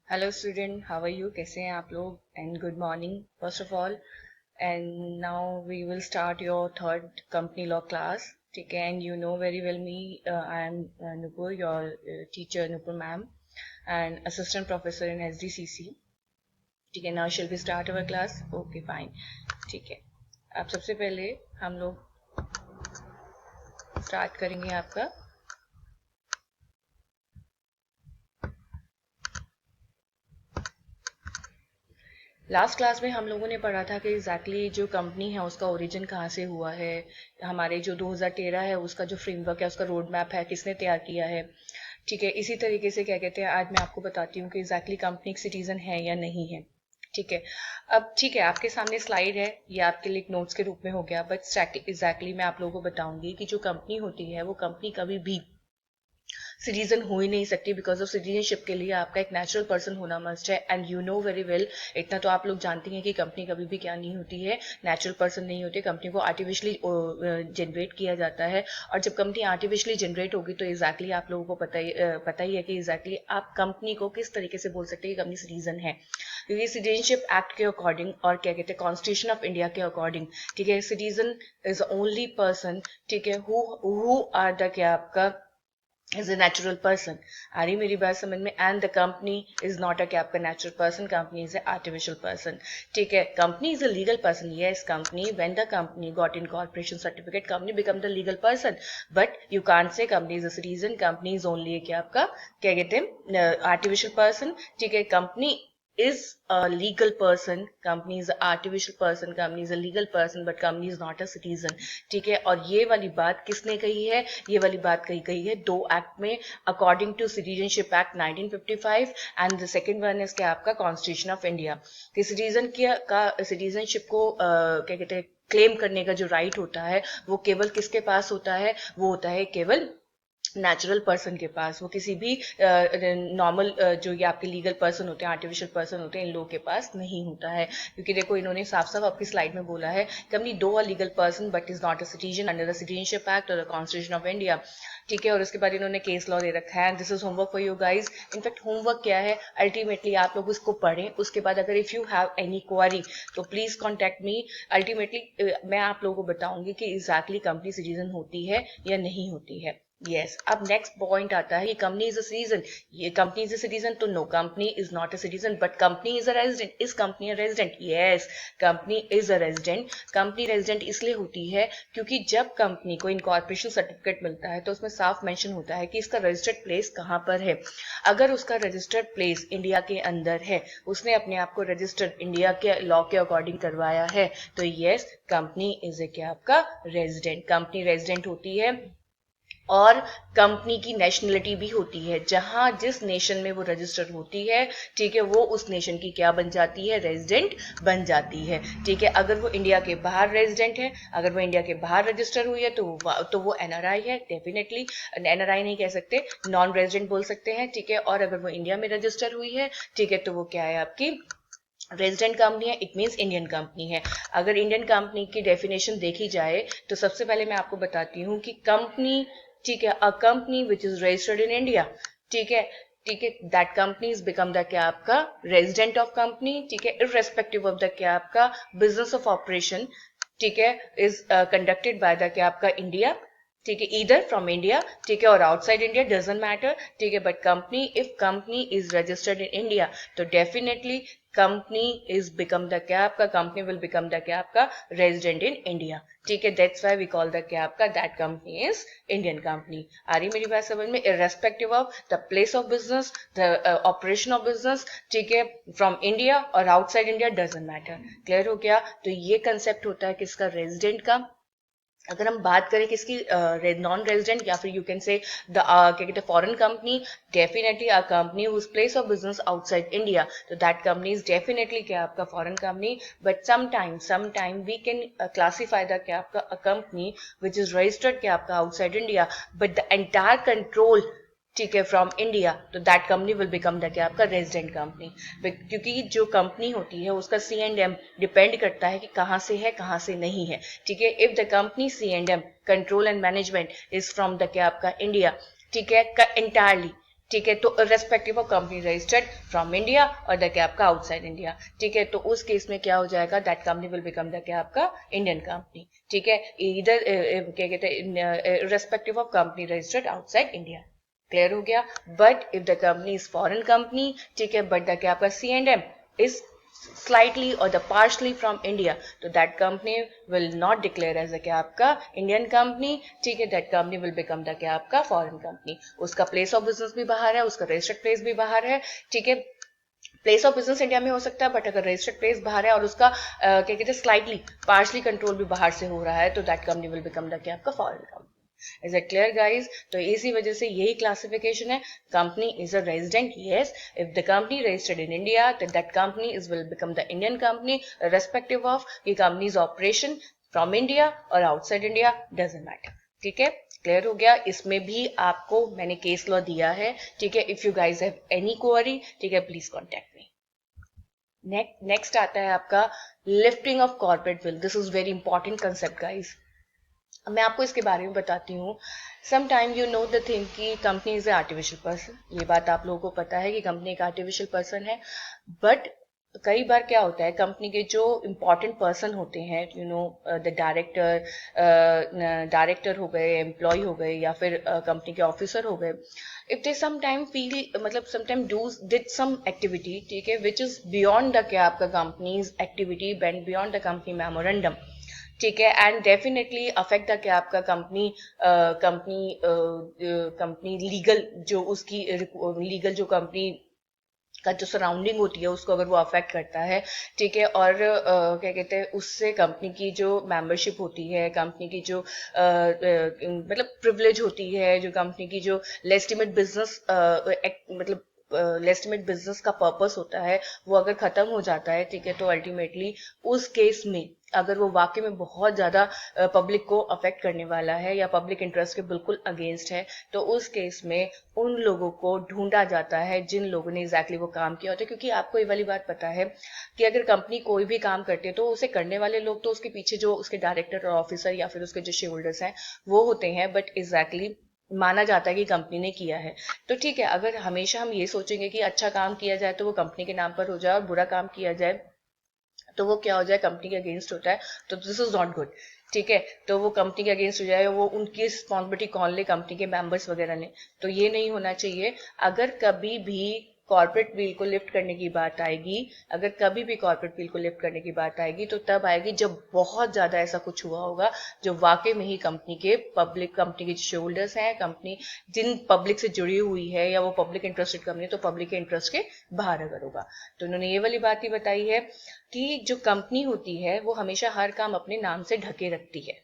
Hello student, how are you? कैसे हैं आप लोग? And good morning first of all. And now we will start your third company law class. ठीक है, and you know very well me, I am Nupur, your teacher Nupur ma'am and assistant professor in SDCC। ठीक है, now shall we start our class. Okay fine. ठीक है, अब सबसे पहले हम लोग स्टार्ट करेंगे आपका लास्ट क्लास में। हम लोगों ने पढ़ा था कि एग्जैक्टली जो कंपनी है उसका ओरिजिन कहाँ से हुआ है, हमारे जो 2013 है उसका जो फ्रेमवर्क है, उसका रोड मैप है, किसने तैयार किया है। ठीक है, इसी तरीके से क्या कहते हैं, आज मैं आपको बताती हूँ कि एग्जैक्टली कंपनी एक सिटीजन है या नहीं है। ठीक है, अब ठीक है, आपके सामने स्लाइड है, ये आपके लिए नोट्स के रूप में हो गया, बट एग्जैक्टली मैं आप लोगों को बताऊंगी कि जो कंपनी होती है वो कंपनी कभी भी सिटीजन हो ही नहीं सकती। बिकॉज ऑफ सिटीजनशिप के लिए आपका एक नेचुरल पर्सन होना मस्ट है। And you know very well, इतना तो आप लोग जानती हैं कि कंपनी कभी भी क्या नहीं होती है, नेचुरल पर्सन नहीं होती। कंपनी को आर्टिफिशियली जनरेट किया जाता है, और जब कंपनी आर्टिफिशियली जनरेट होगी तो एग्जैक्टली आप लोगों को पता ही है कि एग्जैक्टली आप कंपनी को किस तरीके से बोल सकते हैं कि कंपनी सिटीजन है। क्योंकि सिटीजनशिप एक्ट के अकॉर्डिंग और क्या कहते हैं कॉन्स्टिट्यूशन ऑफ इंडिया के अकॉर्डिंग, ठीक है, सिटीजन इज ओनली पर्सन, ठीक है, हु आर द क्या आपका is a natural person। आ रही मेरी बात समझ में? And the company is not अ क्या आपका natural person, company is a artificial person. ठीक है, company is a legal person. Yes, company when the company got incorporation certificate, company become the legal person. But you can't say company is a citizen, company is only क्या आपका क्या कहते हैं artificial person. ठीक है, company is a legal person, company is an artificial person, company is a legal person, but company is not a citizen। ठीक है, और ये वाली बात किसने कही है? ये वाली बात कही है दो एक्ट में, according to citizenship act 1955 and the second one is क्या आपका कॉन्स्टिट्यूशन ऑफ इंडिया। कि सिटीजन का सिटीजनशिप को क्या कहते हैं क्लेम करने का जो राइट होता है वो केवल किसके पास होता है? वो होता है केवल नेचुरल पर्सन के पास। वो किसी भी नॉर्मल जो ये आपके लीगल पर्सन होते हैं, आर्टिफिशियल पर्सन होते हैं, इन लोगों के पास नहीं होता है। क्योंकि देखो इन्होंने साफ साफ आपकी स्लाइड में बोला है कंपनी दो a legal person but is not a citizen under the citizenship act और द कॉन्स्टिट्यूशन ऑफ इंडिया। ठीक है, और उसके बाद इन्होंने केस लॉ दे रखा है। This is homework for you guys. In fact homework क्या है, अल्टीमेटली आप लोग उसको पढ़ें, उसके बाद अगर इफ यू हैव एनी क्वारी तो प्लीज कॉन्टेक्ट मी। अल्टीमेटली मैं आप लोगों को बताऊंगी कि एग्जैक्टली कंपनी सिटीजन होती है या नहीं होती है। यस, अब नेक्स्ट पॉइंट आता है कि कंपनी इज अ सिटीजन। ये कंपनी इज अ सिटीजन तो no, company is not a citizen but company is a resident. Is company a resident? Yes, company is a resident. Company resident इसलिए होती है क्योंकि जब कंपनी को incorporation certificate मिलता है तो उसमें साफ मेंशन होता है कि इसका रजिस्टर्ड प्लेस कहाँ पर है। अगर उसका रजिस्टर्ड प्लेस इंडिया के अंदर है, उसने अपने आप को रजिस्टर्ड इंडिया के लॉ के अकॉर्डिंग करवाया है, तो यस, कंपनी इज ए क्या आपका रेजिडेंट। कंपनी रेजिडेंट होती है और कंपनी की नेशनलिटी भी होती है। जहां जिस नेशन में वो रजिस्टर्ड होती है, ठीक है, वो उस नेशन की क्या बन जाती है? रेजिडेंट बन जाती है। ठीक है, अगर वो इंडिया के बाहर रेजिडेंट है, अगर वो इंडिया के बाहर रजिस्टर हुई है तो वो एनआरआई है डेफिनेटली। एनआरआई नहीं कह सकते, नॉन रेजिडेंट बोल सकते हैं। ठीक है, और अगर वो इंडिया में रजिस्टर हुई है, ठीक है, तो वो क्या है आपकी रेजिडेंट कंपनी है। इट मीन्स इंडियन कंपनी है। अगर इंडियन कंपनी की डेफिनेशन देखी जाए तो सबसे पहले मैं आपको बताती हूँ कि कंपनी, ठीक है, अ company which is registered in India. ठीक है, ठीक है, that company is become the क्या आपका रेजिडेंट ऑफ कंपनी। ठीक है, इररेस्पेक्टिव ऑफ द क्या आपका बिजनेस ऑफ ऑपरेशन, ठीक है, इज कंडक्टेड बाय द क्या आपका इंडिया। ठीक है, ईदर फ्रॉम इंडिया, ठीक है, और आउटसाइड इंडिया, डजंट मैटर। ठीक है, but company, if company is registered in India तो definitely company is become the क्या आपका कंपनी विल बिकम द क्या आपका रेजिडेंट इन इंडिया। ठीक है, that's why we call the क्या आपका that company is Indian company. आ रही मेरी बात समझ में? Irrespective of the place of business, the operation of business, ठीक है, फ्रॉम इंडिया और outside India, doesn't matter. Clear हो गया? तो ये कंसेप्ट होता है किसका? रेजिडेंट का। अगर हम बात करें किसकी, नॉन रेजिडेंट या फिर यू कैन से द क्या कहते हैं foreign company, definitely a company whose place of business outside India, तो दैट कंपनी इज डेफिनेटली क्या आपका foreign company. But sometime we can classify the क्या आपका a company which is registered क्या आपका outside India but the entire control, ठीक है, from India, तो that company will become the क्या आपका रेजिडेंट कंपनी। क्योंकि जो कंपनी होती है उसका C&M डिपेंड करता है कि कहाँ से है कहाँ से नहीं है। ठीक है, if the company C&M control and management is from the क्या आपका इंडिया, ठीक है, एंटायरली, ठीक है, तो respective of company registered from India और द क्या आपका आउटसाइड इंडिया। ठीक है, तो उस केस में क्या हो जाएगा, that company will become the क्या आपका इंडियन कंपनी। ठीक है, इधर क्या कहते हैं, respective of company registered outside India. Clear हो गया। But if the company is foreign company, ठीक है, बट द क्या आपका C&M is slightly or the partially from India, तो that company will not declare as a क्या आपका Indian company। ठीक है, that company will become the क्या आपका foreign company। उसका place of business भी बाहर है, उसका registered place भी बाहर है। ठीक है, प्लेस ऑफ बिजनेस इंडिया में हो सकता है, बट अगर रजिस्टर्ड प्लेस बाहर है और उसका क्या कहते हैं स्लाइटली पार्शली कंट्रोल भी बाहर से हो रहा है, तो that company will become the क्या आपका foreign company. Is it clear guys? तो इसी वजह से यही क्लासिफिकेशन है। Company is a resident, yes, if the company registered in India then that company is will become the Indian company, respective of की companies operation from India और outside India, doesn't matter. ठीक है, clear हो गया। इसमें भी आपको मैंने केस लॉ दिया है। ठीक है, if you guys have any query, ठीक है, प्लीज कॉन्टेक्ट मी। नेक्स्ट आता है आपका lifting of corporate veil. This is very important concept guys. मैं आपको इसके बारे में बताती हूँ। Some time you know the thing कि company is a artificial person, ये बात आप लोगों को पता है कि कंपनी एक आर्टिफिशियल पर्सन है। बट कई बार क्या होता है, कंपनी के जो इम्पोर्टेंट पर्सन होते हैं, यू नो द डायरेक्टर हो गए, एम्प्लॉय हो गए, या फिर कंपनी के ऑफिसर हो गए, if they some time feel मतलब some time do did some activity, ठीक है, विच इज बियॉन्ड द क्या आपका companies activity, beyond the company memorandum. ठीक है, एंड डेफिनेटली अफेक्ट द क्या आपका कंपनी लीगल जो उसकी लीगल जो कंपनी का जो सराउंडिंग होती है उसको अगर वो अफेक्ट करता है। ठीक है, और क्या कहते हैं उससे कंपनी की जो मेंबरशिप होती है, कंपनी की जो मतलब प्रिविलेज होती है, जो कंपनी की जो लेजिटिमेट बिजनेस मतलब लेजिटिमेट बिजनेस का पर्पस होता है, वो अगर खत्म हो जाता है, ठीक है, तो अल्टीमेटली उस केस में अगर वो वाकई में बहुत ज्यादा पब्लिक को अफेक्ट करने वाला है या पब्लिक इंटरेस्ट के बिल्कुल अगेंस्ट है, तो उस केस में उन लोगों को ढूंढा जाता है जिन लोगों ने एग्जैक्टली वो काम किया होता है। क्योंकि आपको ये वाली बात पता है कि अगर कंपनी कोई भी काम करती है तो उसे करने वाले लोग तो उसके पीछे जो उसके डायरेक्टर और ऑफिसर या फिर उसके जो शेयर होल्डर्स हैं वो होते हैं, बट एग्जैक्टली माना जाता है कि कंपनी ने किया है। तो ठीक है, अगर हमेशा हम ये सोचेंगे कि अच्छा काम किया जाए तो वो कंपनी के नाम पर हो जाए और बुरा काम किया जाए तो वो क्या हो जाए, कंपनी के अगेंस्ट होता है, तो दिस इज नॉट गुड। ठीक है, तो वो कंपनी के अगेंस्ट हो जाए, वो उनकी रिस्पॉन्सिबिलिटी कौन ले, कंपनी के मेंबर्स वगैरह ने, तो ये नहीं होना चाहिए। अगर कभी भी कॉर्पोरेट बिल को लिफ्ट करने की बात आएगी, अगर कभी भी कॉर्पोरेट बिल को लिफ्ट करने की बात आएगी तो तब आएगी जब बहुत ज्यादा ऐसा कुछ हुआ होगा जो वाकई में ही कंपनी के शेयर होल्डर्स हैं, कंपनी जिन पब्लिक से जुड़ी हुई है या वो पब्लिक इंटरेस्टेड कंपनी है, तो पब्लिक के इंटरेस्ट के बाहर अगर होगा। तो उन्होंने ये वाली बात ही बताई है कि जो कंपनी होती है वो हमेशा हर काम अपने नाम से ढके रखती है।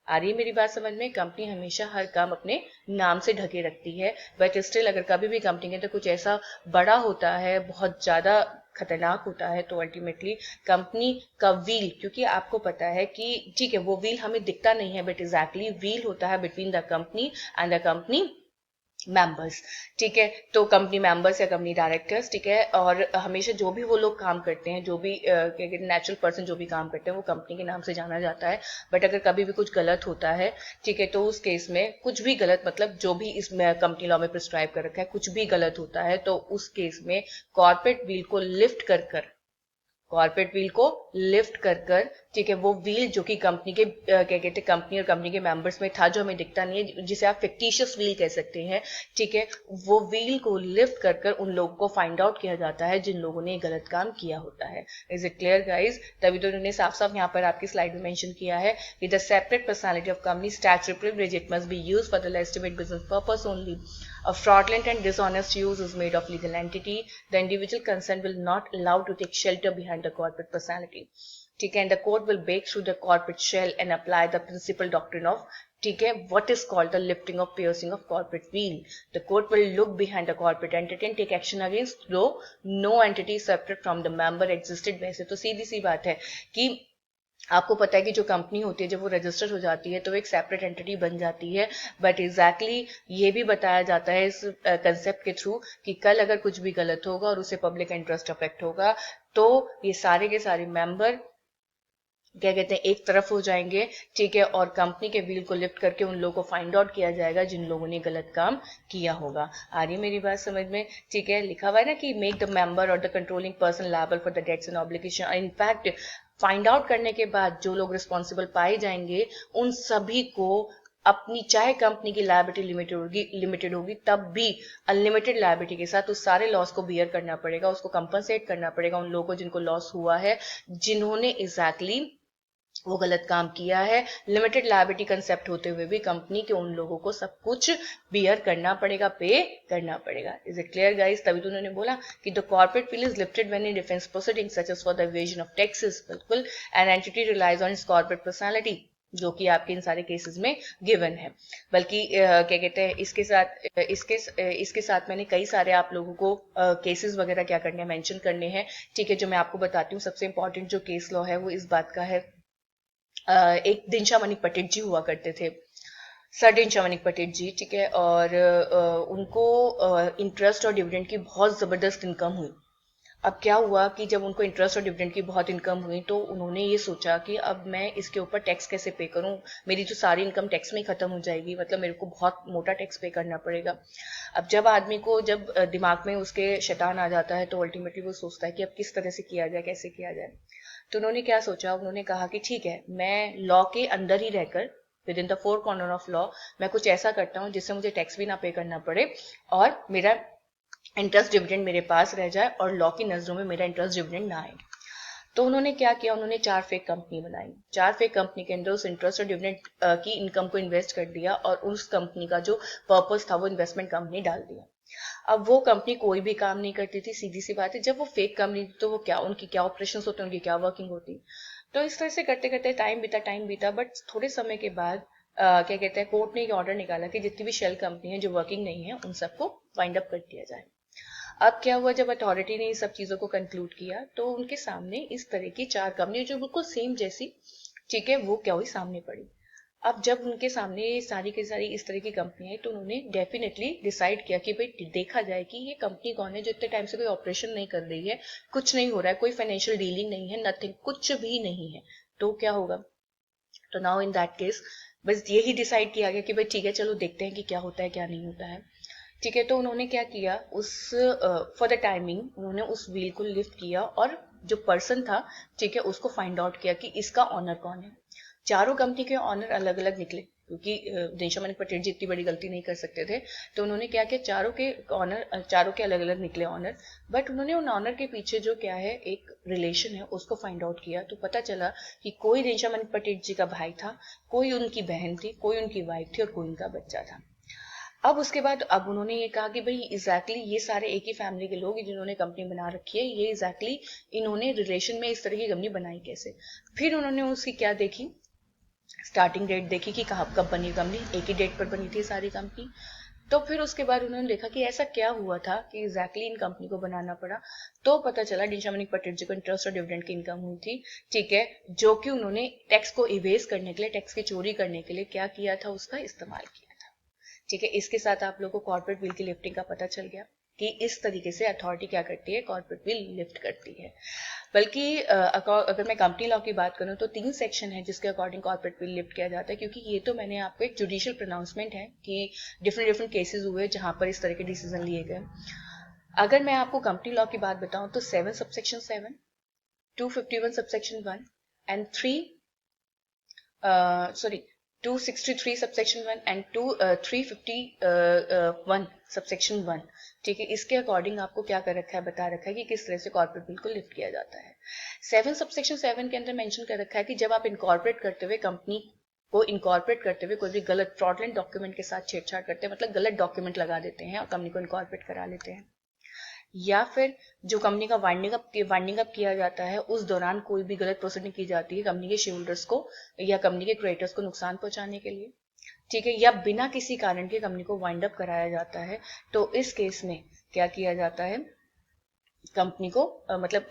आ रही है मेरी बात समझ में? कंपनी हमेशा हर काम अपने नाम से ढके रखती है, बट स्टिल अगर कभी भी कंपनी के अंदर कुछ ऐसा बड़ा होता है, बहुत ज्यादा खतरनाक होता है, तो अल्टीमेटली कंपनी का व्हील, क्योंकि आपको पता है कि ठीक है वो व्हील हमें दिखता नहीं है, बट एग्जैक्टली व्हील होता है between the company and the company members. ठीक है, तो कंपनी मेंबर्स या कंपनी डायरेक्टर्स, ठीक है, और हमेशा जो भी वो लोग काम करते हैं, जो भी नेचुरल पर्सन जो भी काम करते हैं वो कंपनी के नाम से जाना जाता है। बट अगर कभी भी कुछ गलत होता है, ठीक है, तो उस केस में कुछ भी गलत मतलब जो भी इसमें कंपनी लॉ में प्रिस्क्राइब कर रखा है कुछ भी गलत होता है, तो उस केस में कॉर्पोरेट बिल को लिफ्ट कर कॉर्पोरेट व्हील को लिफ्ट कर ठीक है, वो व्हील जो कि कंपनी के क्या कहते हैं कंपनी और कंपनी के मेंबर्स में था, जो हमें दिखता नहीं है, जिसे आप फिक्टिशियस व्हील कह सकते हैं, ठीक है, वो व्हील को लिफ्ट कर उन लोगों को फाइंड आउट किया जाता है जिन लोगों ने गलत काम किया होता है। Is it clear guys? तभी तो उन्होंने साफ साफ यहाँ पर आपकी स्लाइड में मेंशन किया है कि the separate personality of company statutory privilege it must be used for the legitimate business purpose only. A fraudulent and dishonest use is made of legal entity. The individual concerned will not allow to take shelter behind the corporate personality. ठीक है, and the court will break through the corporate shell and apply the principal doctrine of ठीक है what is called the lifting of piercing of corporate veil. The court will look behind the corporate entity and take action against though no entity separate from the member existed. वैसे तो सीधी सी बात है कि आपको पता है कि जो कंपनी होती है जब वो रजिस्टर्ड हो जाती है तो एक सेपरेट एंटिटी बन जाती है, बट एग्जैक्टली ये भी बताया जाता है इस कंसेप्ट के थ्रू कि कल अगर कुछ भी गलत होगा और उससे पब्लिक इंटरेस्ट अफेक्ट होगा तो ये सारे के सारे मेंबर क्या कहते हैं एक तरफ हो जाएंगे, ठीक है, और कंपनी के व्हील को लिफ्ट करके उन लोगों को फाइंड आउट किया जाएगा जिन लोगों ने गलत काम किया होगा। आ रही है मेरी बात समझ में? ठीक है, लिखा हुआ है ना कि मेक द मेंबर और the controlling person liable for the debts and obligation. In fact find out करने के बाद जो लोग रिस्पॉन्सिबल पाए जाएंगे उन सभी को अपनी, चाहे कंपनी की लायबिलिटी लिमिटेड होगी तब भी अनलिमिटेड लायबिलिटी के साथ उस सारे लॉस को बियर करना पड़ेगा, उसको कंपनसेट करना पड़ेगा उन लोगों को जिनको लॉस हुआ है, जिन्होंने एग्जैक्टली वो गलत काम किया है। लिमिटेड लायबिलिटी कंसेप्ट होते हुए भी कंपनी के उन लोगों को सब कुछ बियर करना पड़ेगा, पे करना पड़ेगा। Is it clear guys? तभी तो उन्होंने बोला कि the corporate veil is lifted when in defence proceeding such as for the evasion of taxes. बिल्कुल, an entity relies on its corporate personality, जो कि आपके इन सारे केसेस में गिवन है। बल्कि क्या कहते हैं इसके साथ मैंने कई सारे आप लोगों को केसेस वगैरह क्या करने हैं, मेंशन करने हैं, ठीक है, जो मैं आपको बताती हूँ। सबसे इंपॉर्टेंट जो केस लॉ है वो इस बात का है, एक दिनशा मणिक पटेट जी हुआ करते थे, सर दिनशा मणिक पटेट जी, ठीक है, और उनको इंटरेस्ट और डिविडेंड की बहुत जबरदस्त इनकम हुई। अब क्या हुआ कि जब उनको इंटरेस्ट और डिविडेंड की बहुत इनकम हुई तो उन्होंने ये सोचा कि अब मैं इसके ऊपर टैक्स कैसे पे करूं, मेरी जो सारी इनकम टैक्स में ही खत्म हो जाएगी, मतलब मेरे को बहुत मोटा टैक्स पे करना पड़ेगा। अब जब आदमी को जब दिमाग में उसके शैतान आ जाता है तो अल्टीमेटली वो सोचता है कि अब किस तरह से किया जाए, कैसे किया जाए। तो उन्होंने क्या सोचा, उन्होंने कहा कि ठीक है, मैं लॉ के अंदर ही रहकर, with in the four corner of law, मैं कुछ ऐसा करता हूँ जिससे मुझे टैक्स भी ना पे करना पड़े और मेरा इंटरेस्ट डिविडेंड मेरे पास रह जाए और लॉ की नजरों में मेरा इंटरेस्ट डिविडेंड ना आए। तो उन्होंने क्या किया, उन्होंने 4 फेक कंपनी बनाई। 4 फेक कंपनी के अंदर उस इंटरेस्ट और डिविडेंड की इनकम को इन्वेस्ट कर दिया और उस कंपनी का जो पर्पस था वो इन्वेस्टमेंट कंपनी डाल दिया। अब वो कंपनी कोई भी काम नहीं करती थी, सीधी सी बात है, जब वो फेक कंपनी थी तो वो क्या, उनकी क्या ऑपरेशंस होते, उनकी क्या वर्किंग होती। तो इस तरह से करते करते टाइम बीता, बट थोड़े समय के बाद क्या कहते हैं, कोर्ट ने ये ऑर्डर निकाला कि जितनी भी शेल कंपनी है जो वर्किंग नहीं है उन सबको वाइंड अप कर दिया जाए। अब क्या हुआ, जब अथॉरिटी ने इस सब चीजों को कंक्लूड किया तो उनके सामने इस तरह की 4 कंपनी जो बिल्कुल सेम जैसी, ठीक है, वो क्या हुई, सामने पड़ी। अब जब उनके सामने सारी की सारी इस तरह की कंपनी आई तो उन्होंने डेफिनेटली डिसाइड किया कि भाई देखा जाए कि ये कंपनी कौन है जो इतने टाइम से कोई ऑपरेशन नहीं कर रही है, कुछ नहीं हो रहा है, कोई फाइनेंशियल डीलिंग नहीं है, नथिंग, कुछ भी नहीं है, तो क्या होगा। तो नाउ इन दैट केस बस यही डिसाइड किया गया कि भाई ठीक है, चलो देखते हैं कि क्या होता है क्या नहीं होता है। ठीक है, तो उन्होंने क्या किया, उस फॉर द टाइमिंग उन्होंने उस व्हील को लिफ्ट किया और जो पर्सन था, ठीक है, उसको फाइंड आउट किया कि इसका ऑनर कौन है। चारों कंपनी के ऑनर अलग अलग निकले क्योंकि दिनशा मणिक पटेल जी इतनी बड़ी गलती नहीं कर सकते थे। तो उन्होंने क्या किया, चारों के अलग अलग निकले ऑनर, बट उन्होंने उन ऑनर के पीछे जो क्या है एक रिलेशन है उसको फाइंड आउट किया। तो पता चला कि कोई दिनशा मणिक पटेल जी का भाई था, कोई उनकी बहन थी, कोई उनकी वाइफ थी और कोई उनका बच्चा था। अब उसके बाद अब उन्होंने ये कहा कि भाई एग्जैक्टली ये सारे एक ही फैमिली के लोग जिन्होंने कंपनी बना रखी है, ये एग्जैक्टली इन्होंने रिलेशन में इस तरह की कंपनी बनाई कैसे। फिर उन्होंने उसकी क्या देखी, स्टार्टिंग डेट देखी कि कब बनी कंपनी, एक ही डेट पर बनी थी सारी कंपनी। तो फिर उसके बाद उन्होंने देखा कि ऐसा क्या हुआ था कि एग्जैक्टली इन कंपनी को बनाना पड़ा। तो पता चला दिनशा मणिक पटेल जी को इंटरेस्ट और डिविडेंड की इनकम हुई थी, ठीक है, जो कि उन्होंने टैक्स को इवेज करने के लिए, टैक्स की चोरी करने के लिए क्या किया था, उसका इस्तेमाल किया। ठीक है, इसके साथ आप लोगों को कॉर्पोरेट बिल की लिफ्टिंग का पता चल गया कि इस तरीके से अथॉरिटी क्या करती है, कॉर्पोरेट बिल लिफ्ट करती है। बल्कि अगर मैं कंपनी लॉ की बात करूं तो 3 सेक्शन है जिसके अकॉर्डिंग कॉर्पोरेट बिल लिफ्ट किया जाता है, क्योंकि ये तो मैंने आपको एक जुडिशियल प्रोनाउंसमेंट है कि डिफरेंट डिफरेंट केसेस हुए जहां पर इस तरह के डिसीजन लिए गए। अगर मैं आपको कंपनी लॉ की बात बताऊं तो 7 subsection 7, 251 subsection 1 and 3 sorry 263 subsection 1 and 351 subsection 1, ठीक है, इसके अकॉर्डिंग आपको क्या कर रखा है, बता रखा है कि किस तरह से कॉर्पोरेट बिल को लिफ्ट किया जाता है। 7 सबसेक्शन 7 के अंदर मेंशन कर रखा है कि जब आप इनकॉर्पोरेट करते हुए कंपनी को इनकॉर्पोरेट करते हुए कोई भी गलत फ्रॉडलेंट डॉक्यूमेंट के साथ छेड़छाड़ करते हैं, मतलब गलत डॉक्यूमेंट लगा देते हैं और कंपनी को इनकॉर्पोरेट करा लेते हैं, या फिर जो कंपनी का वाइंडिंग अप किया जाता है उस दौरान कोई भी गलत प्रोसीडिंग की जाती है कंपनी के शेयर होल्डर्स को या कंपनी के क्रेडिटर्स को नुकसान पहुंचाने के लिए, ठीक है, या बिना किसी कारण के कंपनी को वाइंड अप कराया जाता है, तो इस केस में क्या किया जाता है, कंपनी को मतलब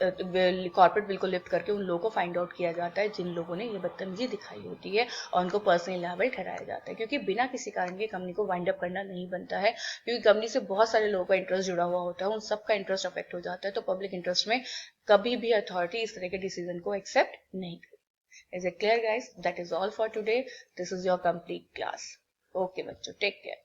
कॉर्पोरेट बिल को लिफ्ट करके उन लोगों को फाइंड आउट किया जाता है जिन लोगों ने ये बदतमीजी दिखाई होती है और उनको पर्सनली लायबल ठहराया जाता है, क्योंकि बिना किसी कारण के कंपनी को वाइंड अप करना नहीं बनता है, क्योंकि कंपनी से बहुत सारे लोगों का इंटरेस्ट जुड़ा हुआ होता है, उन सबका इंटरेस्ट अफेक्ट हो जाता है। तो पब्लिक इंटरेस्ट में कभी भी अथॉरिटी इस तरह के डिसीजन को एक्सेप्ट नहीं करती। Is it clear, guys? That is all for today. This is your complete class. Okay, बच्चों, take care.